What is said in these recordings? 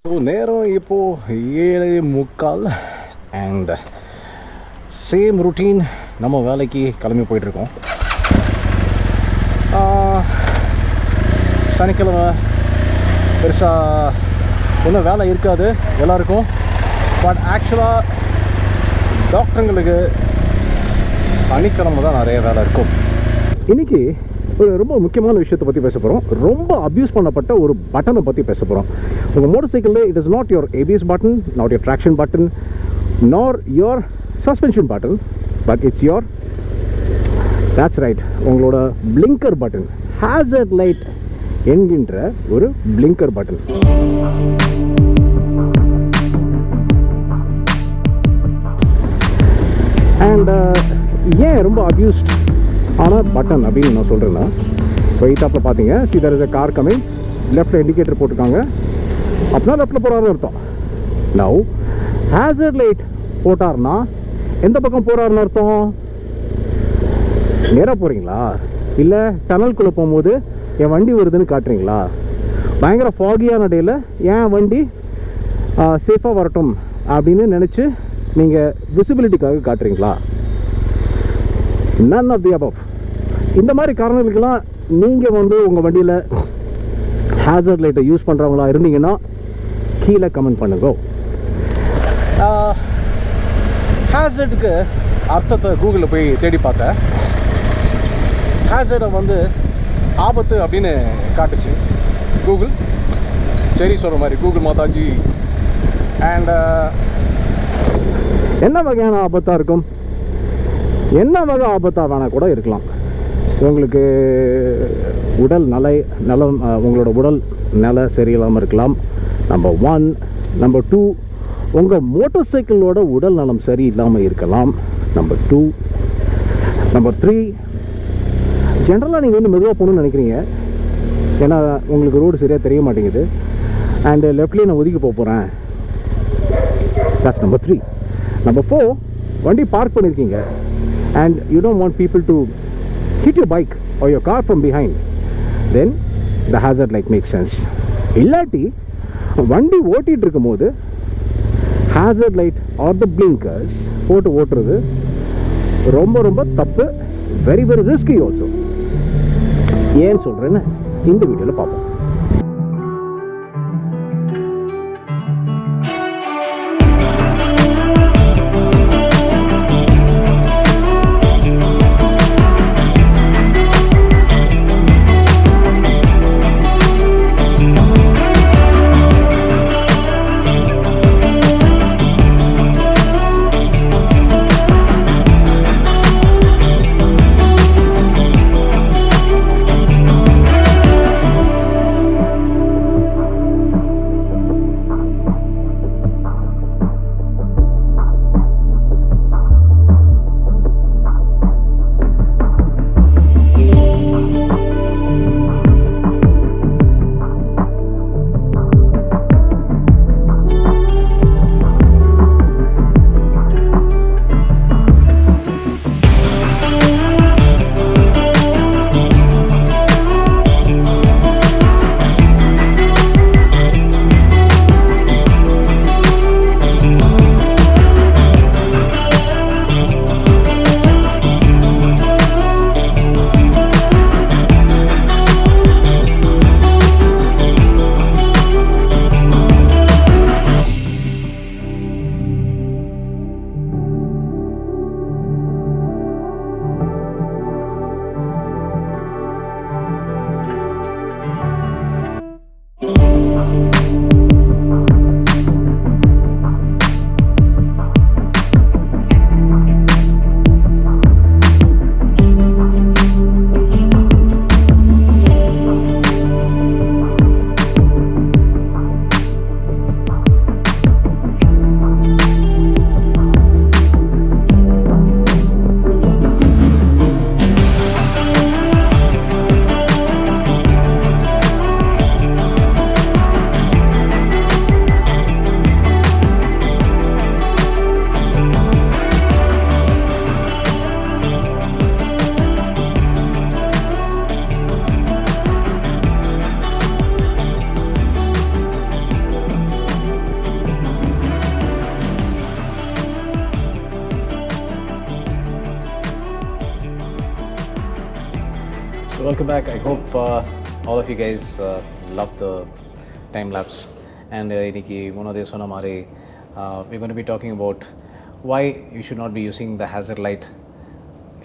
So நேரம் இப்போது 7:45 and same routine நம்ம வேலைக்கு கிளம்பி போயிட்டுருக்கோம். சனிக்கிழமை பெருசாக ஒன்றும் வேலை இருக்காது எல்லாருக்கும். பட் ஆக்சுவலாக டாக்டருங்களுக்கு சனிக்கிழமை தான் நிறைய வேலை இருக்கும். இன்றைக்கி ஒரு ரொம்ப முக்கியமான விஷயத்தை பற்றி பேச போகிறோம். ரொம்ப அப்யூஸ் பண்ணப்பட்ட ஒரு பட்டனை பற்றி பேச போகிறோம். உங்கள் மோட்டர் சைக்கிளில் it is not your ABS button, not your traction button, nor your suspension button, but it's your, that's right, உங்களோட பிளிங்கர் பட்டன், ஹேசர்ட் லைட் என்கின்ற ஒரு பிளிங்கர் பட்டன். அண்ட் ஏன் ரொம்ப அப்யூஸ்ட் ஆனால் பட்டன் அப்படின்னு நான் சொல்கிறேன்னா, இப்போ ஈத்தாப்பில் பார்த்தீங்க, see there is a car coming, லெஃப்ட்டில் இண்டிகேட்டர் போட்டிருக்காங்க, அப்படின்னா லெஃப்ட்டில் போகிறாருன்னு அர்த்தம். நவ் ஹேசர்ட் லைட் போட்டார்னா எந்த பக்கம் போகிறாருன்னு அர்த்தம்? நேராக போகிறீங்களா, இல்லை டனல்குள்ளே போகும்போது என் வண்டி வருதுன்னு காட்டுறீங்களா? பயங்கர ஃபாகியான டேயில் என் வண்டி சேஃபாக வரட்டும் அப்படின்னு நினச்சி நீங்கள் விசிபிலிட்டிக்காக காட்டுறீங்களா? none of the above. இந்த மாதிரி காரணங்களுக்கெல்லாம் நீங்கள் உங்கள் வண்டியில் ஹேசர்ட் லைட்டை யூஸ் பண்ணுறவங்களா இருந்தீங்கன்னா கீழே கமெண்ட் பண்ணுங்க. ஹேசர்டுக்கு அர்த்தத்தை கூகுளில் போய் தேடி பார்த்தேன். ஹேசர்டை ஆபத்து அப்படின்னு காட்டுச்சு கூகுள். சரி சொல்கிற மாதிரி கூகுள் மாதாஜி. அண்ட் என்ன வகையான ஆபத்தாக இருக்கும்? என்ன வகை ஆபத்தாக வேணால் கூட இருக்கலாம். உங்களுக்கு உடல் நலம், உங்களோட உடல் நிலை சரியில்லாமல் இருக்கலாம். நம்பர் 1. நம்பர் 2, உங்கள் மோட்டார் சைக்கிளோட உடல் நலம் சரியில்லாமல் இருக்கலாம். நம்பர் 2. நம்பர் 3, ஜென்ரலாக நீங்கள் மெதுவாக போகணுன்னு நினைக்கிறீங்க, ஏன்னா உங்களுக்கு ரோடு சரியாக தெரிய மாட்டேங்குது, அண்டு லெஃப்ட்லேயே நான் ஒதுக்கி போகிறேன். That's number 3. நம்பர் 4, வண்டி பார்க் பண்ணியிருக்கீங்க and you don't want people to hit your bike or your car from behind, then the hazard light makes sense. இல்லாட்டி வண்டி ஓட்டிகிட்டு இருக்கும்போது hazard light or the blinkers போட்டு ஓட்டுறது ரொம்ப ரொம்ப தப்பு. very very risky also. ஏன்னு சொல்கிறேன்னு இந்த வீடியோவில் பார்ப்போம். welcome back. I hope all of you guys love the time lapse. And இன்னைக்கு முன்னாடியே சொன்ன மாதிரி we're going to be talking about why you should not be using the hazard light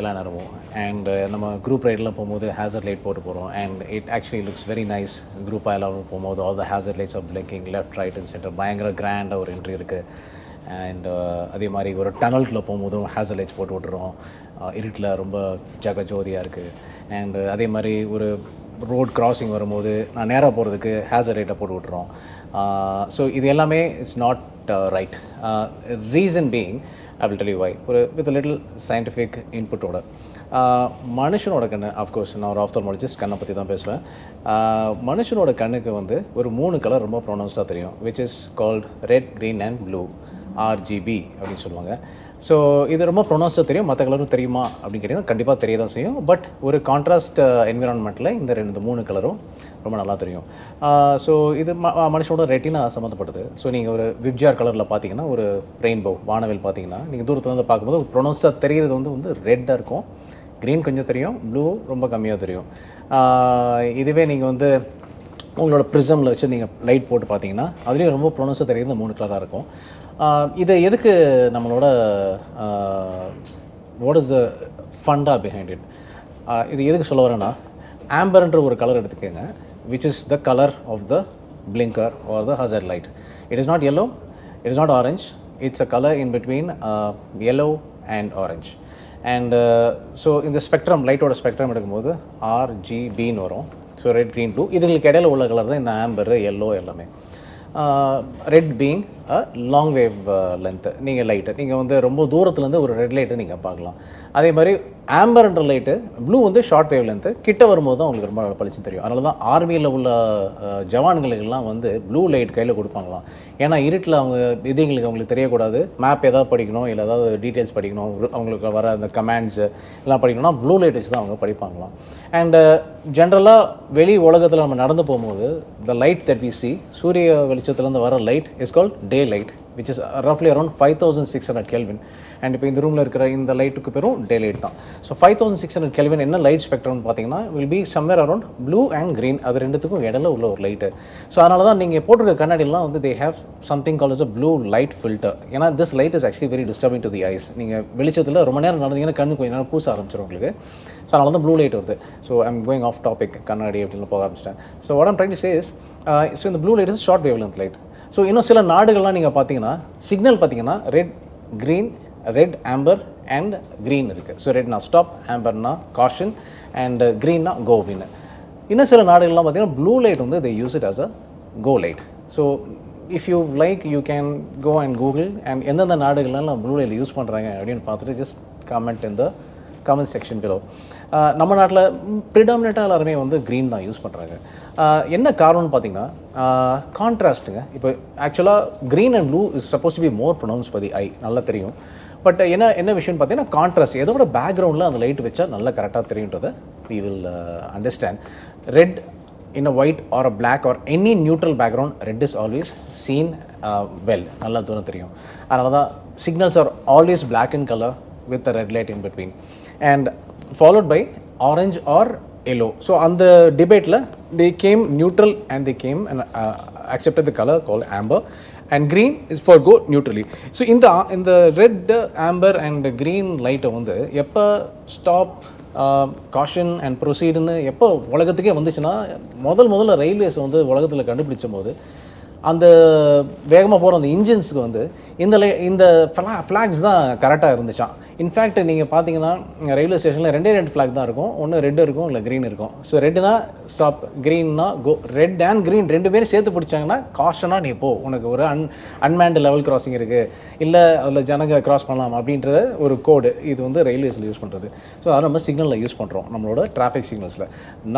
எல்லா நேரமும். அண்ட் நம்ம குரூப் ரைடெலாம் போகும்போது ஹேசர்ட் லைட் போட்டு போகிறோம். And it actually looks very nice. குரூப்பாக எல்லாரும் போகும்போது all the hazard lights of blinking left right and center பயங்கர கிராண்டாக ஒரு என்ட்ரி இருக்குது. அண்ட் அதே மாதிரி ஒரு டனல்குள்ளே போகும்போதும் ஹேசர்ட் லைட்ஸ் போட்டு விட்டுறோம். இருட்டில் ரொம்ப ஜகஜோதியாக இருக்குது. அண்ட் அதே மாதிரி ஒரு ரோட் கிராசிங் வரும்போது நான் நேராக போகிறதுக்கு ஹேசர்ட் லைட்டை போட்டு விட்டுறோம். ஸோ இது எல்லாமே it's not right. Reason being I will tell you why. With a little scientific input ஓட மனுஷனோட கண்ணு, அஃப்கோர்ஸ் நான் ஒரு ஆப்தல்மாலஜிஸ்ட், கண்ணை பற்றி தான் பேசுவேன். மனுஷனோட கண்ணுக்கு வந்து ஒரு 3 கலர் ரொம்ப ப்ரொனவுன்ஸ்டாக தெரியும், which is called red, green and blue, RGB அப்படின்னு சொல்லுவாங்க. ஸோ இது ரொம்ப ப்ரொனவுன்ஸ்டாக தெரியும். மற்ற கலரும் தெரியுமா அப்படின்னு கேட்டிங்கன்னா கண்டிப்பாக தெரிய தான் செய்யும். பட் ஒரு கான்ட்ராஸ்ட் என்விரான்மெண்ட்டில் இந்த 3 கலரும் ரொம்ப நல்லா தெரியும். ஸோ இது மனுஷனோட ரெட்டினா சம்மந்தப்பட்டது. ஸோ நீங்கள் ஒரு விப்ஜிஆர் கலரில் பார்த்தீங்கன்னா, ஒரு ரெயின்போ வானவில் பார்த்தீங்கன்னா, நீங்கள் தூரத்தில் வந்து பார்க்கும்போது ப்ரொனவுன்ஸாக தெரிகிறது வந்து ரெட்டாக இருக்கும். க்ரீன் கொஞ்சம் தெரியும், ப்ளூ ரொம்ப கம்மியாக தெரியும். இதுவே நீங்கள் வந்து உங்களோட ப்ரிசமில் வச்சு நீங்கள் லைட் போட்டு பார்த்தீங்கன்னா அதுலேயும் ரொம்ப ப்ரொனவுன்ஸாக தெரியுது 3 கலராக இருக்கும். இதை எதுக்கு நம்மளோட what is the funda behind it, இது எதுக்கு சொல்ல வரேன்னா, ஆம்பர்ன்ற ஒரு கலர் எடுத்துக்கோங்க, which is the color of the blinker or the hazard light. It is not yellow, it is not orange, it's a color in between yellow and orange. And so in the spectrum, light oda spectrum எடுக்கும்போது RGB ன்னு வரும். So red, green, blue, இதுங்களுக்கு இடையில உள்ள colour தான் இந்த Amber, yellow எல்லாமே. Red being long wave length. நீங்கள் லைட்டு நீங்கள் வந்து ரொம்ப தூரத்துலேருந்து ஒரு ரெட் லைட்டை நீங்கள் பார்க்கலாம். அதே மாதிரி ஆம்பர்ன்ற லைட்டு, ப்ளூ வந்து ஷார்ட் வேவ் லென்த்து, கிட்ட வரும்போது தான் உங்களுக்கு ரொம்ப பளிச்சுன்னு தெரியும். அதனால தான் ஆர்மியில் உள்ள ஜவான்களுக்கெல்லாம் வந்து ப்ளூ லைட் கையில் கொடுப்பாங்களாம். ஏன்னா இருட்டில் அவங்க எதிரிங்களுக்கு அவங்களுக்கு தெரியக்கூடாது, மேப் ஏதாவது படிக்கணும், இல்லை ஏதாவது டீட்டெயில்ஸ் படிக்கணும், அவங்களுக்கு வர அந்த கமாண்ட்ஸு எல்லாம் படிக்கணும்னா ப்ளூ லைட் வச்சு தான் அவங்க படிப்பாங்களாம். அண்டு ஜென்ரலாக வெளி உலகத்தில் நம்ம நடந்து போகும்போது the light that we see, சூரிய வெளிச்சத்துலேருந்து வர light is called day light, which is roughly around 5600 Kelvin. And இப்போ இந்த ரூமில் இருக்கிற இந்த லைட்டுக்கு பேரும் டே லைட் தான். ஸோ 5600 Kelvin என்ன லைட் ஸ்பெக்ட்ரம்னு பார்த்தீங்கன்னா will be somewhere around blue and green, அது ரெண்டுத்துக்கும் இடையில உள்ள ஒரு லைட்டு. ஸோ அதனால தான் நீங்கள் போட்டிருக்க கண்ணாடிலாம் வந்து they have something call is a blue light filter. ஏன்னா this light is actually very disturbing to the eyes. நீங்கள் வெளிச்சத்தில் ரொம்ப நேரம் நடந்தீங்கன்னா கண்ணு கொஞ்சம் நேரம் பூச ஆரம்பிச்சிடும் உங்களுக்கு. ஸோ அதனால தான் ப்ளூ லைட் வருது. So I'm going off topic, கண்ணாடி அப்படின்னு போக ஆரம்பிச்சிட்டேன். So what I'm trying to say is, so இந்த blue light is short wavelength light. So இன்னும் சில நாடுகள்லாம் நீங்கள் பார்த்தீங்கன்னா சிக்னல் பார்த்தீங்கன்னா red, green, red, amber and green இருக்குது. ஸோ ரெட்னா ஸ்டாப், ஆம்பர்னா காஷன் அண்ட் க்ரீன்னா கோ அப்படின்னு. இன்னும் சில நாடுகள்லாம் பார்த்தீங்கன்னா ப்ளூ லைட் வந்து they use it as a go light. So if you like you can go and Google and எந்தெந்த நாடுகள்லாம் ப்ளூ லைட் யூஸ் பண்ணுறாங்க அப்படின்னு பார்த்துட்டு ஜஸ்ட் கமெண்ட் இந்த கமெண்ட் செக்ஷன் பிலோ. நம்ம நாட்டில் ப்ரிடாமினேட்டாக எல்லாருமே வந்து க்ரீன் தான் யூஸ் பண்ணுறாங்க. என்ன காரணம்னு பார்த்தீங்கன்னா கான்ட்ராஸ்ட்டுங்க. இப்போ ஆக்சுவலாக green and blue is suppose to be more pronounce for the eye, நல்லா தெரியும். பட் என்ன விஷயம்னு பார்த்தீங்கன்னா கான்ட்ராஸ்ட், எதோட பேக்ரவுண்டில் அந்த லைட் வச்சா நல்லா கரெக்டாக தெரியுன்றதை we will understand. Red in a white or a black or any neutral background, red is always seen well, நல்லா தூரம் தெரியும். அதனால தான் signals are always black in color with the red light in between and followed by orange or yellow. So on the debateல they came neutral and they came and accepted the color called amber and green is for go neutrally. So இந்த red, amber and green light வந்து எப்போ stop, caution and ப்ரொசீடுன்னு எப்போ உலகத்துக்கே வந்துச்சுன்னா, முதல்ல railways வந்து உலகத்தில் கண்டுபிடிச்ச போது அந்த வேகமாக போகிற அந்த இன்ஜின்ஸுக்கு வந்து இந்த ஃப்ளாக்ஸ் தான் கரெக்டாக இருந்துச்சான். இன்ஃபேக்ட் நீங்கள் பார்த்தீங்கன்னா ரயில்வே ஸ்டேஷனில் 2 ஃப்ளாக் தான் இருக்கும், ஒன்று ரெட் இருக்கும் இல்லை க்ரீன் இருக்கும். ஸோ ரெட்டுனா ஸ்டாப், க்ரீன்னா கோ. ரெட் அண்ட் க்ரீன் 2 பேரும் சேர்த்து பிடிச்சாங்கன்னா காஷனாக நீ போ, உனக்கு ஒரு அன்மேன்டு லெவல் கிராசிங் இருக்குது, இல்லை அதில் ஜனங்க கிராஸ் பண்ணலாம் அப்படின்றத ஒரு கோடு இது வந்து ரயில்வேஸில் யூஸ் பண்ணுறது. ஸோ அதை நம்ம சிக்னலில் யூஸ் பண்ணுறோம் நம்மளோட டிராஃபிக் சிக்னல்ஸில்.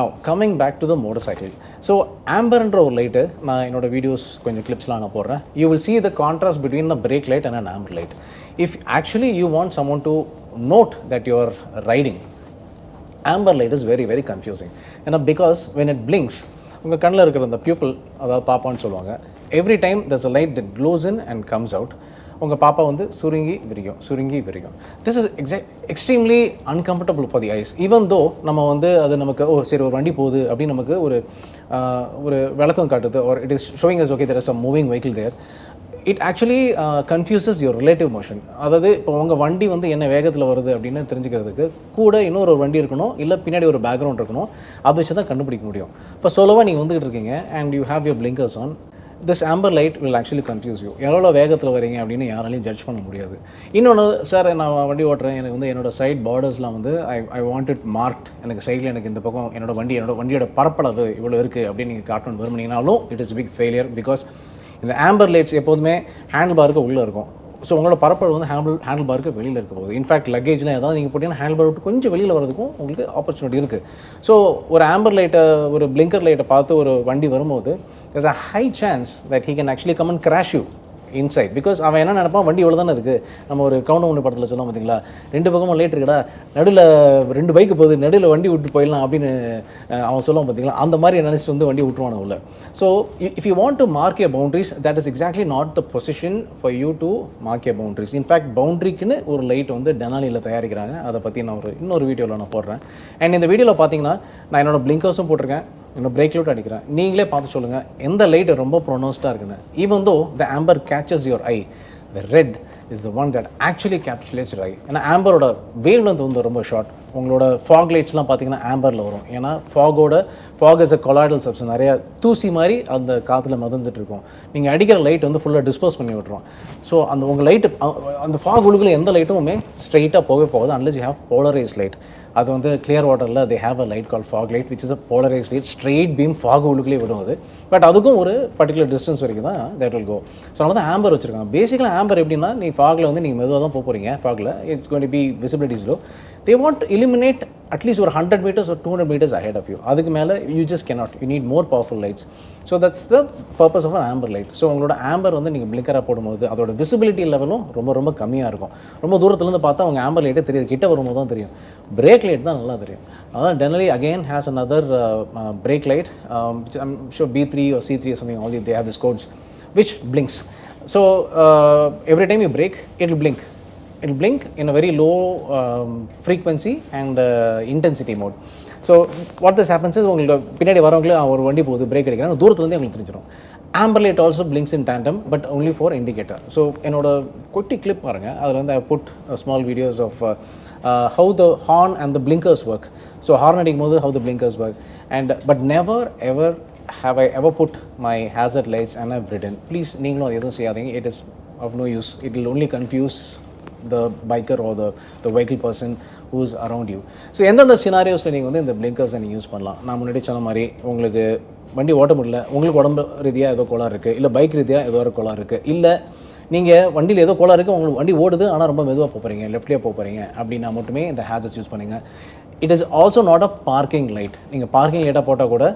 Now coming back to the motorcycle. So ஆம்பர்ன்ற ஒரு லைட்டு நான் என்னோட வீடியோஸ் கொஞ்சம் கிளிப்ஸ்லாம் நான் போடுறேன். You will see the contrast between the brake light and an amber light. If actually you want someone to note that you are riding, amber light is very very confusing. Because when it blinks, உங்கள் கண்ணில் இருக்கிற அந்த pupil, அதாவது பாப்பான்னு சொல்லுவாங்க, every time there's a light that glows in and comes out. உங்கள் பாப்பா வந்து சுருங்கி விரியும். This is extremely uncomfortable for the eyes. Even though நம்ம வந்து அது நமக்கு சரி ஒரு வண்டி போகுது அப்படின்னு நமக்கு ஒரு விளக்கம் காட்டுது, or it is showing us okay there is some moving vehicle there. It actually confuses your relative motion. அதாவது இப்போ உங்கள் வண்டி வந்து என்ன வேகத்தில் வருது அப்படின்னு தெரிஞ்சுக்கிறதுக்கு கூட இன்னொரு வண்டி இருக்கணும், இல்லை பின்னாடி ஒரு பேக்ரவுண்ட் இருக்கணும், அதை வச்சு தான் கண்டுபிடிக்க முடியும். இப்போ சோலோவாக நீங்கள் வந்துகிட்டு இருக்கீங்க and you have your blinkers on, this Amber light will actually confuse you. எவ்வளோ வேகத்தில் வரீங்க அப்படின்னு யாராலையும் ஜட்ஜ் பண்ண முடியாது. இன்னொன்று, சார் நான் வண்டி ஓட்டுறேன், எனக்கு வந்து என்னோடய சைட் பார்டர்ஸ்லாம் வந்து ஐ வாண்ட் இட் மார்க்ட், எனக்கு சைடில் எனக்கு இந்த பக்கம் என்னோட வண்டியோட பரப்பளவு இவ்வளோ இருக்குது அப்படின்னு நீங்கள் காட்டணும் விரும்பினீங்கனாலும் it is big failure. Because இந்த ஆம்பர் லைட்ஸ் எப்போதுமே ஹேண்டில் பாருக்கு உள்ளே இருக்கும். ஸோ உங்களோட பரப்பளவு வந்து ஹேண்டில் பாருக்கு வெளியில் இருக்க போகுது. இன்ஃபேக்ட் லக்கேஜ்லாம் ஏதாவது நீங்கள் போட்டிங்கன்னா ஹேண்டில் பார் விட்டு கொஞ்சம் வெளியில் வரதுக்கும் உங்களுக்கு ஆப்பர்ச்சுனிட்டி இருக்குது. ஸோ ஒரு ஆம்பர் லைட்டை, ஒரு பிளிங்கர் லைட்டை பார்த்து ஒரு வண்டி வரும்போது there's a high chance that he can actually come and crash you inside. Because அவன் என்ன நினைப்பான், வண்டி இவ்வளோ தானே இருக்குது. நம்ம ஒரு கவுண்ட் படத்தில் சொல்லுவோம் பார்த்தீங்களா, 2 பக்கமும் லேட் இருக்குடா, நடுவில் 2 பைக்கு போகுது, நடுவில் வண்டி விட்டு போயிடலாம் அப்படின்னு அவன் சொல்லுவான் பார்த்தீங்களா, அந்த மாதிரி நினச்சிட்டு வந்து வண்டி விட்டுருவான உள்ள. So if you want to mark your boundaries, that is exactly not the position for you to mark your boundaries. In fact பவுண்ட்ரிக்குன்னு ஒரு லைட் வந்து டெனாலியில் தயாரிக்கிறாங்க. அதை பற்றி நான் இன்னொரு வீடியோவில் நான் போடுறேன். அண்ட் இந்த வீடியோவில் பார்த்தீங்கன்னா நான் என்னோடய பிளிங்கர்ஸும் போட்டிருக்கேன், இன்னும் பிரேக் லைட் அடிக்கிறேன். நீங்களே பார்த்து சொல்லுங்கள் எந்த லைட் ரொம்ப ப்ரொனவுன்ஸ்டாக இருக்குன்னு. Even though the amber catches your eye, the red is the one that actually capsulates your eye. ஏன்னா ஆம்பரோட வேவ் லென்த் வந்து ரொம்ப ஷார்ட். உங்களோட ஃபாக் லைட்ஸ்லாம் பார்த்தீங்கன்னா ஆம்பரில் வரும். ஏன்னா fog is a colloidal substance, நிறையா தூசி மாதிரி அந்த காற்றுல மிதந்துட்டு இருக்கும். நீங்கள் அடிக்கிற லைட் வந்து ஃபுல்லாக டிஸ்போஸ் பண்ணி விட்டுரும். ஸோ அந்த உங்கள் லைட்டு அந்த ஃபாக் உள்ளுக்குள்ள எந்த லைட்டுமே ஸ்ட்ரைட்டாக போகாது unless you have polarise light. அது வந்து கிளியர் வாட்டரில் they have a light call fog light which is a polarise light. Straight beam fog உள்ளுக்குள்ளே விடும் அது. பட் அதுக்கும் ஒரு பர்டிகுலர் டிஸ்டன்ஸ் வரைக்கும் தான் தட் வில் கோ. ஸோ அதனால தான் ஆம்பர் வச்சிருக்காங்க. பேசிக்கலாக ஆம்பர் எப்படின்னா, நீ ஃபாகில் வந்து நீங்கள் மெதுவாக தான் போகிறீங்க, ஃபாகில் it's going to be visibilities low. They want eliminate at least ஒரு 100 meters or 200 meters ahead of you. அதுக்கு மேலே you just cannot, you need more powerful lights. So that's the purpose of an amber light. So உங்களோட amber வந்து நீங்கள் பிளிக்கராக போடும்போது அதோட visibility லெவலும் ரொம்ப கம்மியாக இருக்கும். ரொம்ப தூரத்துலேருந்து பார்த்தா உங்கள் ஆம்பர் லைட்டே தெரியுது, கிட்ட வரும்போது தான் தெரியும். பிரேக் லைட் தான் நல்லா தெரியும். அதான் Denali again has another brake light, I'm sure B3 or C3 or something, all they have this codes which blinks. So every time you brake, it will blink in a very low frequency and intensity mode. So what this happens is, உங்களுக்கு பின்னாடி வரவங்களே ஒரு வண்டி போகுது break அடிக்கிறாங்க, தூரத்துலேருந்தே உங்களுக்கு தெரிஞ்சிடும். Amber light also blinks in tandem but only for indicator. So என்னோட குட்டி கிளிப் பாருங்கள், அதில் வந்து I put small videos of how the horn and the blinkers work. So horn அடிக்கும் போது how the blinkers work, and but never ever have I ever put my hazard lights and I've ridden. Please நீங்களும் எதுவும் செய்யாதீங்க. It is of no use. It will only confuse the biker or the vehicle person who's around you. So எந்தெந்த சினாரியோஸில் நீங்கள் வந்து இந்த பிளிங்கர்ஸை நீங்கள் use பண்ணலாம். நான் முன்னாடி சொன்ன மாதிரி, உங்களுக்கு வண்டி ஓட்ட முடியல, உங்களுக்கு உடம்பு ரீதியாக ஏதோ கோளாறு இருக்குது, இல்லை பைக் ரீதியாக ஏதோ ஒரு கோளாறு இருக்குது, இல்லை நீங்கள் வண்டியில் ஏதோ கோளாறு இருக்குது, உங்களுக்கு வண்டி ஓடுது ஆனால் ரொம்ப மெதுவாக போகிறீங்க, லெஃப்ட்லேயே போகிறீங்க அப்படின்னா மட்டுமே இந்த ஹேசர்ஸ் யூஸ் பண்ணுங்கள். It is also not a parking light. நீங்கள் பார்க்கிங் லைட்டாக போட்டால் கூட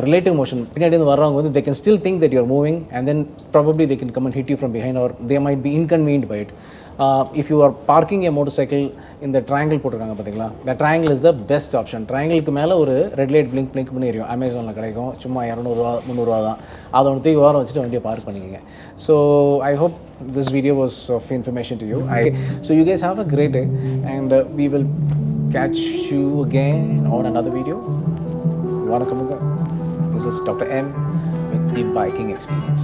relative motion, பின்னாடி இருந்து வர்றவங்க வந்து they can still think that you're moving and then probably they can come and hit you from behind, or they might be inconvenienced by it. If you are parking a motorcycle in the triangle போட்டிருக்காங்க பார்த்தீங்களா, the triangle is the best option. triangleக்கு மேலே ஒரு red light blink பண்ணி எரியும். அமேசானில் கிடைக்கும், சும்மா 200 300 தான். அதை வந்து தூக்கி ஓரம் வச்சுட்டு வண்டியை பார்க் பண்ணிக்கங்க. So I hope this video was of information to you. So you guys have a great day and we will catch you again on another video. vanakamungo. This is Dr. M with the biking experience.